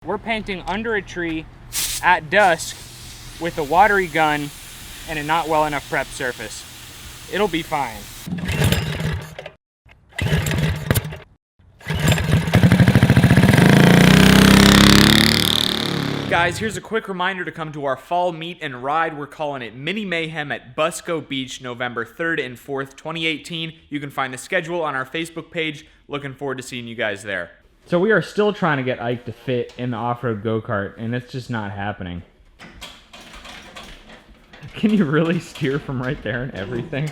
We're painting under a tree at dusk with a watery gun and a not well enough prep surface. It'll be fine. Guys, here's a quick reminder to come to our fall meet and ride. We're calling it Mini Mayhem at Busco Beach, November 3rd and 4th, 2018. You can find the schedule on our Facebook page. Looking forward to seeing you guys there. So we are still trying to get Ike to fit in the off-road go-kart, and it's just not happening. Can you really steer from right there and everything?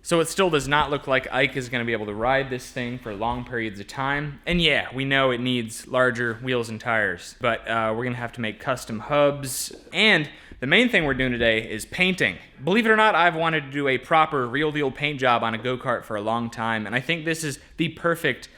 So it still does not look like Ike is going to be able to ride this thing for long periods of time. And yeah, we know it needs larger wheels and tires, but we're going to have to make custom hubs. And the main thing we're doing today is painting. Believe it or not, I've wanted to do a proper real deal paint job on a go-kart for a long time, and I think this is the perfect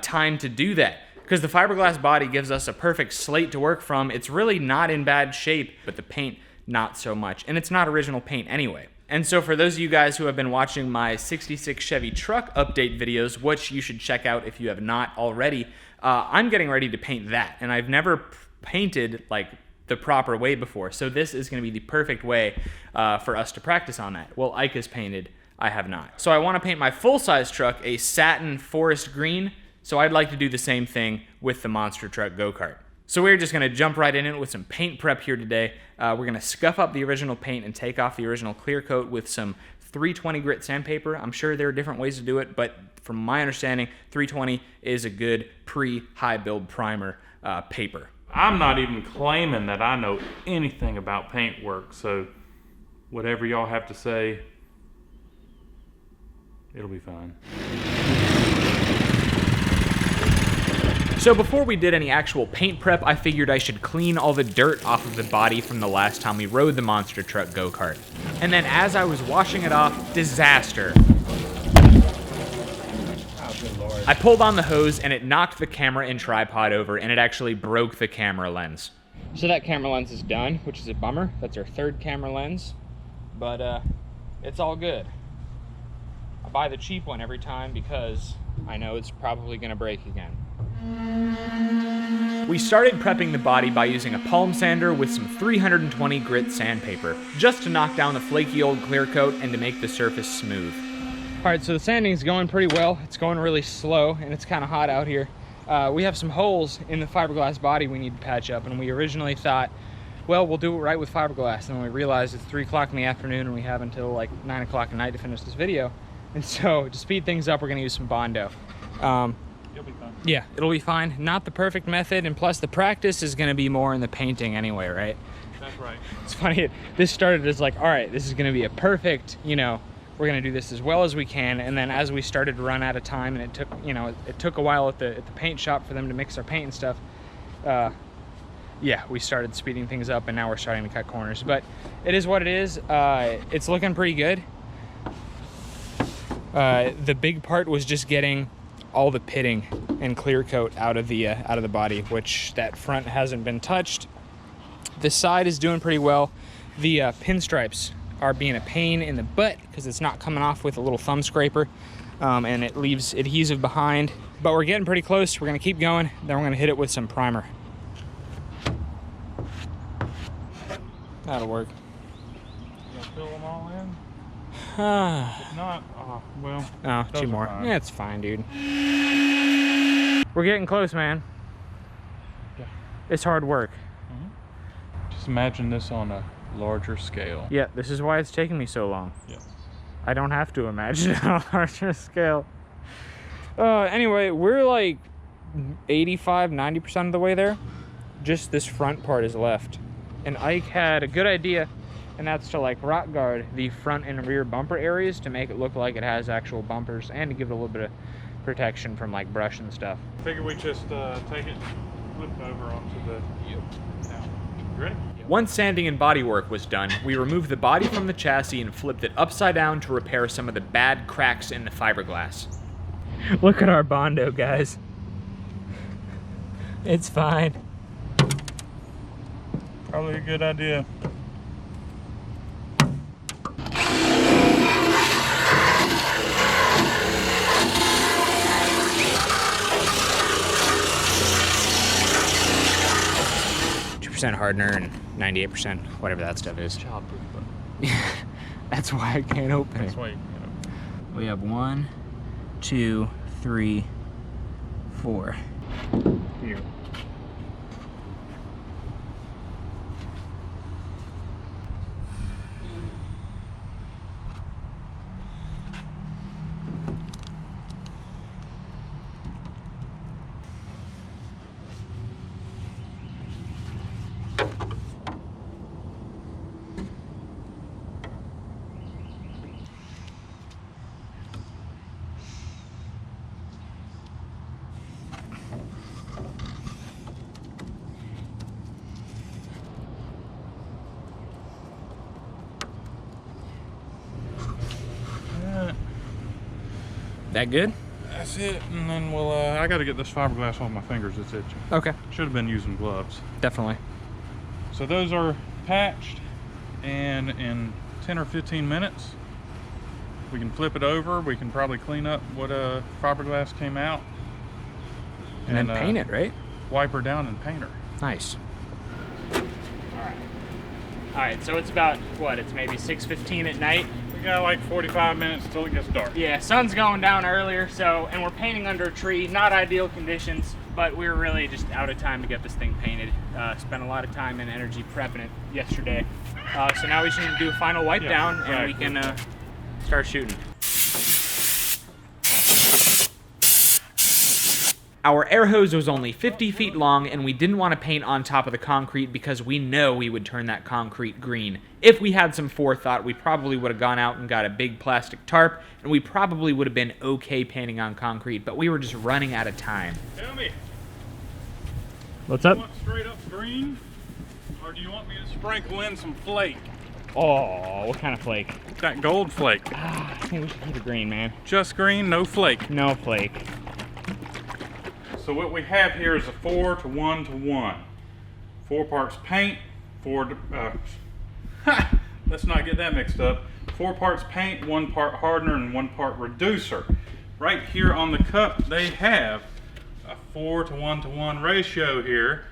time to do that. Because the fiberglass body gives us a perfect slate to work from. It's really not in bad shape, but the paint, not so much. And it's not original paint anyway. And so for those of you guys who have been watching my 66 Chevy truck update videos, which you should check out if you have not already, I'm getting ready to paint that. And I've never painted like the proper way before. So this is going to be the perfect way for us to practice on that. Well, Ike is painted. I have not. So I want to paint my full-size truck a satin forest green. So I'd like to do the same thing with the monster truck go-kart. So we're just going to jump right in it with some paint prep here today. We're going to scuff up the original paint and take off the original clear coat with some 320 grit sandpaper. I'm sure there are different ways to do it, but from my understanding, 320 is a good pre-high build primer paper. I'm not even claiming that I know anything about paint work, so whatever y'all have to say, it'll be fine. So before we did any actual paint prep, I figured I should clean all the dirt off of the body from the last time we rode the monster truck go-kart. And then as I was washing it off, disaster. Oh, good Lord. I pulled on the hose and it knocked the camera and tripod over, and it actually broke the camera lens. So that camera lens is done, which is a bummer. That's our third camera lens, but it's all good. I buy the cheap one every time because I know it's probably gonna break again. We started prepping the body by using a palm sander with some 320 grit sandpaper, just to knock down the flaky old clear coat and to make the surface smooth. All right, so the sanding's going pretty well. It's going really slow and it's kind of hot out here. We have some holes in the fiberglass body we need to patch up, and we originally thought, well, we'll do it right with fiberglass, and then we realized it's 3 o'clock in the afternoon and we have until like 9 o'clock at night to finish this video. And so to speed things up, we're gonna use some Bondo. You'll be fine. Yeah, it'll be fine. Not the perfect method, and plus the practice is gonna be more in the painting anyway, right? That's right. It's funny, this started as like, all right, this is gonna be a perfect, you know, we're gonna do this as well as we can, and then as we started to run out of time, and it took, you know, it took a while at the paint shop for them to mix our paint and stuff, yeah, we started speeding things up, and now we're starting to cut corners. But it is what it is. It's looking pretty good. The big part was just getting all the pitting and clear coat out of the body, which that front hasn't been touched. The side is doing pretty well. The pinstripes are being a pain in the butt because it's not coming off with a little thumb scraper, and it leaves adhesive behind. But we're getting pretty close. We're gonna keep going. Then we're gonna hit it with some primer. That'll work. You gonna fill them all in? If not, well. Oh, 2 more. Fine. Yeah, it's fine, dude. We're getting close, man. Yeah. It's hard work. Just imagine this on a larger scale. Yeah, this is why it's taking me so long. Yeah. I don't have to imagine it on a larger scale. Anyway, we're like 85–90% of the way there. Just this front part is left. And Ike had a good idea, and that's to like rock guard the front and rear bumper areas to make it look like it has actual bumpers, and to give it a little bit of protection from like brush and stuff. Figure we just take it, flip it over onto the. Now, you ready? Once sanding and body work was done, we removed the body from the chassis and flipped it upside down to repair some of the bad cracks in the fiberglass. Look at our Bondo, guys. It's fine. Probably a good idea. 2% hardener and 98% whatever that stuff is. Childproof, but That's why I can't open that's it. why We have 1, 2, 3, 4. here. That good? That's it, and then we'll, I gotta get this fiberglass off my fingers, it's itching. Okay. Should have been using gloves. Definitely. So those are patched, and in 10 or 15 minutes, we can flip it over. We can probably clean up what fiberglass came out. And then paint it, right? Wipe her down and paint her. Nice. All right, so it's about, what, it's maybe 6:15 at night? We got like 45 minutes till it gets dark. Yeah, sun's going down earlier, so, and we're painting under a tree, not ideal conditions, but we were really just out of time to get this thing painted. Spent a lot of time and energy prepping it yesterday. So now we just need to do a final wipe down, and we can start shooting. Our air hose was only 50 feet long, and we didn't want to paint on top of the concrete because we know we would turn that concrete green. If we had some forethought, we probably would have gone out and got a big plastic tarp, and we probably would have been okay painting on concrete, but we were just running out of time. Tell me, What's do up? you want straight up green, or do you want me to sprinkle in some flake? Oh, what kind of flake? That gold flake. I think we should keep it green, man. Just green, no flake. No flake. So what we have here is a 4 to 1 to 1. 4 parts paint, let's not get that mixed up. 4 parts paint, 1 part hardener, and 1 part reducer. Right here on the cup, they have a 4 to 1 to 1 ratio here.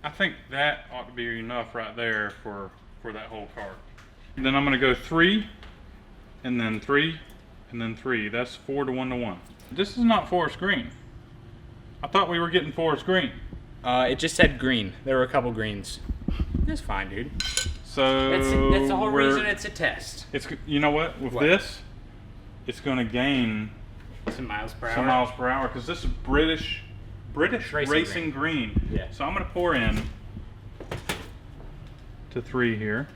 I think that ought to be enough right there for that whole cart. And then I'm gonna go 3, and then 3, and then 3. That's 4 to 1 to 1. This is not forest green. I thought we were getting forest green. It just said green. There were a couple greens. That's fine, dude. So That's the whole reason it's a test. It's, you know what? With this, it's going to gain Some miles per some hour. miles per hour because this is British racing green. Yeah. So I'm going to pour in to 3 here.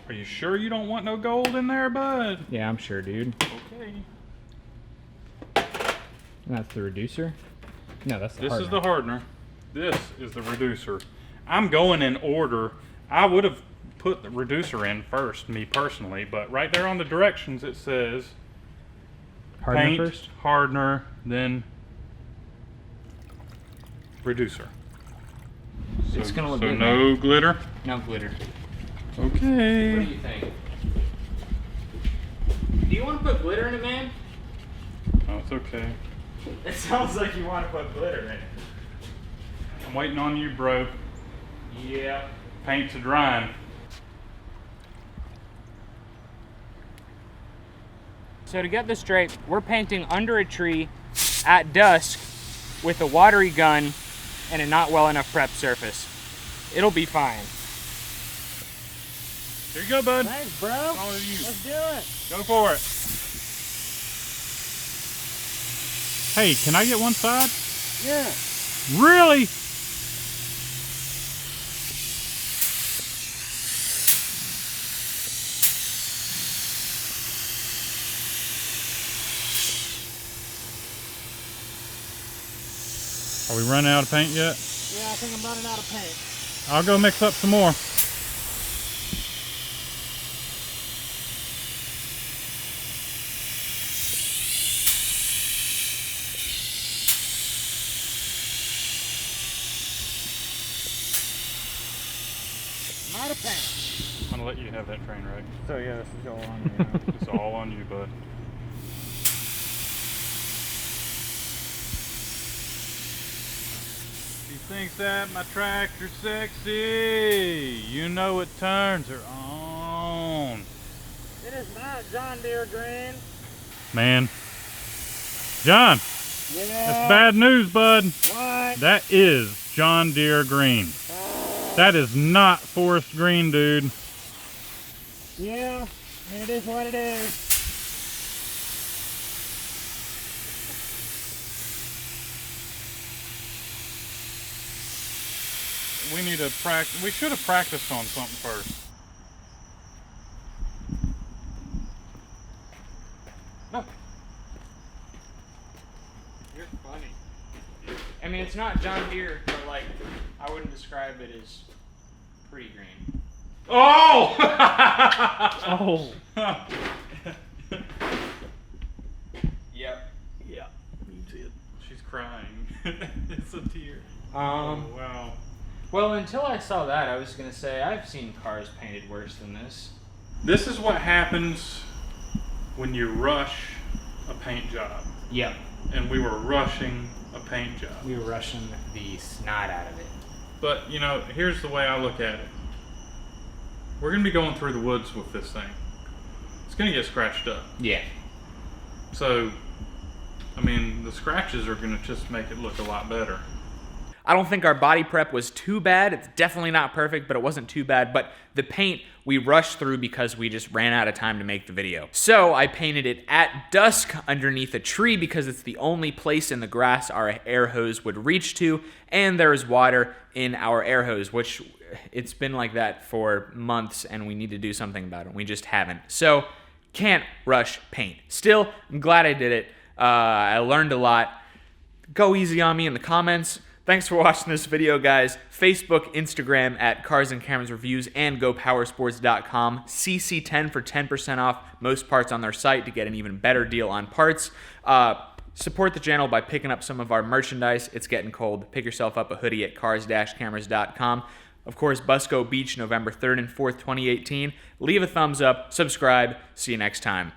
Are you sure you don't want no gold in there, bud? Yeah, I'm sure, dude. Okay. And that's the reducer? No, that's the This hardener. is the hardener. This is the reducer. I'm going in order. I would have put the reducer in first, me personally, but right there on the directions it says hardener paint, first? hardener, then reducer. It's gonna look so good, no glitter? No glitter. Okay. What do you think? Do you want to put glitter in it, man? Oh, it's okay. It sounds like you want to put glitter in it. I'm waiting on you, bro. Yeah. Paint's drying. So to get this straight, we're painting under a tree at dusk with a watery gun and a not well enough prep surface. It'll be fine. Here you go, bud. Thanks, bro. All of you. Let's do it. Go for it. Hey, can I get one side? Yeah. Really? Are we running out of paint yet? Yeah, I think I'm running out of paint. I'll go mix up some more. I'm out of paint. I'm gonna let you have that train wreck. So yeah, this is all on me now. It's all on you, bud. thinks that my tractor's sexy. You know it turns her on. It is not John Deere Green. Man. John, Yeah. that's bad news, bud. What? That is John Deere Green. That is not forest green, dude. Yeah, it is what it is. We need to practice. We should have practiced on something first. No. You're funny. I mean, it's not John Deere, but like, I wouldn't describe it as pretty green. Oh! Oh. Yep. Yeah, you see it. She's crying. It's a tear. Um. Oh, wow. Well, until I saw that, I was gonna say I've seen cars painted worse than this. This is what happens when you rush a paint job. Yep. And we were rushing a paint job. We were rushing the snot out of it. But, you know, here's the way I look at it. We're going to be going through the woods with this thing. It's going to get scratched up. Yeah. So, I mean, the scratches are going to just make it look a lot better. I don't think our body prep was too bad. It's definitely not perfect, but it wasn't too bad. But the paint we rushed through because we just ran out of time to make the video. So I painted it at dusk underneath a tree because it's the only place in the grass our air hose would reach to, and there is water in our air hose, which it's been like that for months, and we need to do something about it. We just haven't. So can't rush paint. Still, I'm glad I did it. I learned a lot. Go easy on me in the comments. Thanks for watching this video, guys. Facebook, Instagram at Cars and Cameras Reviews, and GoPowersports.com. CC10 for 10% off most parts on their site to get an even better deal on parts. Support the channel by picking up some of our merchandise. It's getting cold. Pick yourself up a hoodie at Cars-Cameras.com. Of course, Busco Beach, November 3rd and 4th, 2018. Leave a thumbs up, subscribe. See you next time.